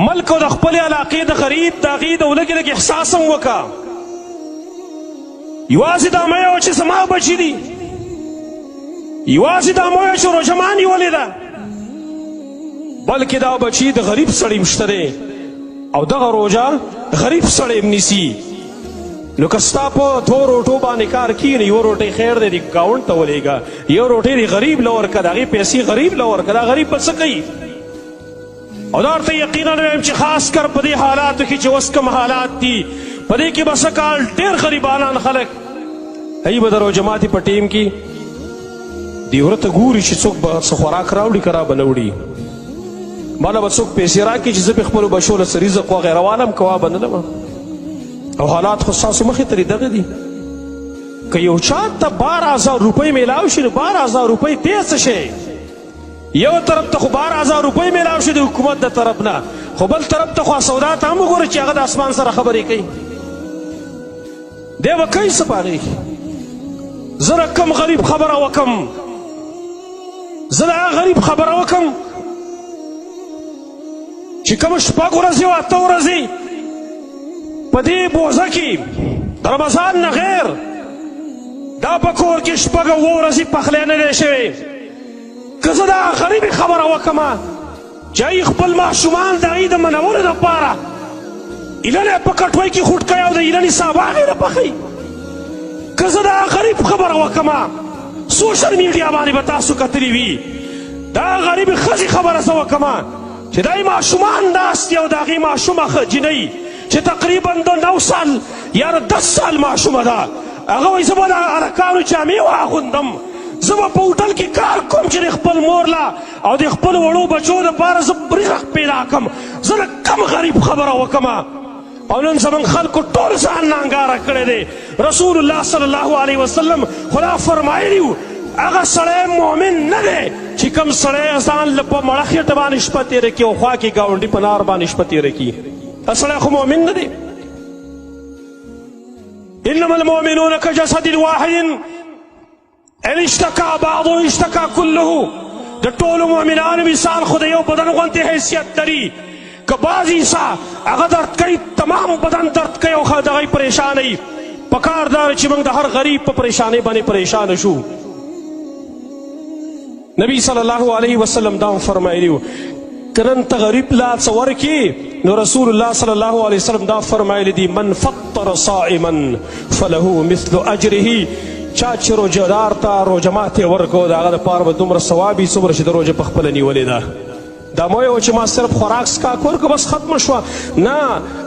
ملک او د خپلې علاقې د غریب د هغې د لږې لږ احساس هم وکړه. یوازې دا مه وه چې زما بچي دي، یوازې دا مه وایه چې روژه ما نیولې ده، بلکې دا بچي د غریب سړي مشته دی او دغه روژه غریب سړی هم نیسي. نو که ستا په 2 روټو باندې کار کیږي نو 1 روټۍ خیر دی ګاونډ ته ولېږه، 1 روټۍ دی غریب له ورکړه، د هغې پیسې غریب له ورکړه. دا غریب به څه کوي؟ او دا ورته یقینا وایم چې خاص کر په دې حالاتو کې چې اوس کوم حالات دي، په دې کې به څه کال ډېر غریبانان خلک هغوی به د روژه ماتي په ټیم کې دې وره ته ګوري چې څوک به څه خوراک راوړي که را به نه وړي. ماله به څوک پیسې راکړي چې زه پې خپلو بچو له څه رزق وغیره والم کوه به نه لمه. او حالات خو ستاسو مخې ته دغه دي. که یو چا ته 12,000 روپۍ میلاو شي نو 12,000 روپۍ دی څه شی؟ یو طرف ته خو 12,000 روپۍ میلاو شي د حکومت د طرف نه، خو بل طرف ته خو سودا ته هم وګوره چې هغه د اسمان سره خبرې کوي. دی به کوي څه په هغې کې؟ زه د کم غریب خبره وکم، زه د هغه غریب خبره وکم چې کوم 6 ورځې او 8 ورځې په دې بوزه کې د رمضان نه غیر دا په کور کې 6 او 7 ورځې پخلی نه دی شوی. که زه د هغه غریبې خبره وکمه چې هغوی خپل ماشومان د هغوی د منولو دپاره ایلنې په کټوۍ کې خوټ کوي او د ایلنې سابه هغې نه پخوي، که زه د هغه غریب خبره وکمه سوشل میډیا باندې به تاسو کتلي وي، د هغه غریبې ښځې خبره زه وکمه چې دا ماشومان ناست دي او د هغې ماشومه جینۍ چې تقریبا د 9 سال یا د 10 سال ماشومه ده، هغه وایي زه به د هلکانو جامې واغوندم، زه به په هوټل کې کار کوم چې د خپل مور له او د خپلو وړو بچو دپاره زه رزق پیدا کړم. زه د کم غریب خبره وکمه. او نن زموږ خلکو ټول ځان نانګاره کړی دی. رسول الله صلی الله علیه وسلم خو دا فرمایلي وو هغه سړی مؤمن نه دی چې کوم سړی ځان له په مړه خېټه باندې شپه تېره کړي او خوا کې ګاونډي په نار باندې شپه تېره کړي. دا سړی خو مؤمن نه دی. انما المؤمنون كجسد واحد ان اشتكى بعضه اشتكى كله. د ټولو مؤمنانو مثال خو د یو بدن غوندې حیثیت لري. که بعض حصه هغه درد کوي تمام بدن درد کوي او د هغوی پریشانوي. پکار دا چې موږ د هر غریب په پریشانۍ باندې پریشانه شو. نبی صلی الله علیه وسلم دا هم فرمایلي وو که نن ته غریب لا څه ورکړي نو رسول الله صلی الله علیه وسلم دا فرمایلی دي من فطر صائما فله مثل اجره. چا چې روژهدار ته روژه ماتې ورکړو د هغه دپاره به دومره ثواب وي څومره چې د روژه په خپله نیولې ده. دا مه وایه چې ما صرف خوراک څښاک ورکړو بس ختمه شوه. نه،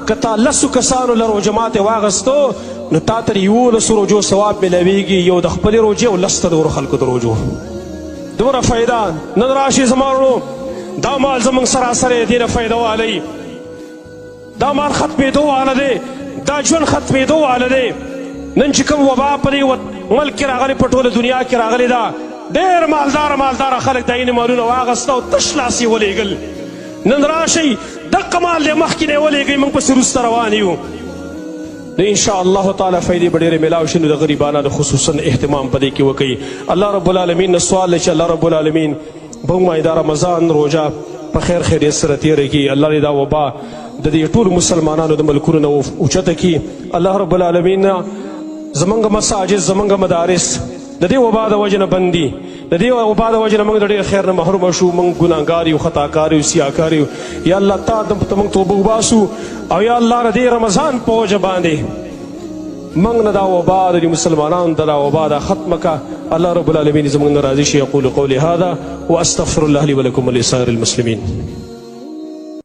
که تا 10 کسانو له روژه ماتې واخیستو نو تا ته د 11 روژو ثواب میلاویږي، یو د خپلې روژې او 10 ته د نورو خلکو د روژو. دومره فایده. نن راشي زما وروڼو دا مال زموږ سراسر یې دې نه فایده والی، دا مال ختمېدو واله دی، دا ژوند ختمېدو واله دی. نن چې کوم وبا په دې ملک کې راغلی په ټوله دنیا کې راغلی ده، ډېر مالداره خلک د یې مالونه واخیسته او تش لاس یې ولېږل. نن راشئ دغه مال یې مخکې نه یې ولېږئ، موږ پسې وروسته روان یو. نو انشاءالله تعالی فایدې به ډېرې میلاو شي. نو د غریبانو خصوصا اهتمام په دې کې وکوئ. الله رب العالمین نه سوال دی چې الله رب العالمین به موږ دا رمضان روژه په خیر خیریت سره تېره کړي. الله دې دا وبا د دې ټولو مسلمانانو د ملکونو نه اوچته کړي. الله رب العالمین زمونږ مساجد زمونږ مدارس د دې وبا د وجې نه بند دي، د دې وبا د وجې نه موږ د ډېر خیر نه محرومه شو. موږ ګناهګار یو، خطاکار یو، سیاکار یو. یا الله تا ته موږ توبه وباسو او یا الله د دې رمضان په وجه باندې موږ نه دا وبا د مسلمانانو د دا وبا دا ختمه که. الله رب العالمین زموږ نه راضي شي. اقول قولي هذا واستغفر الله لي ولكم ولسائر المسلمين.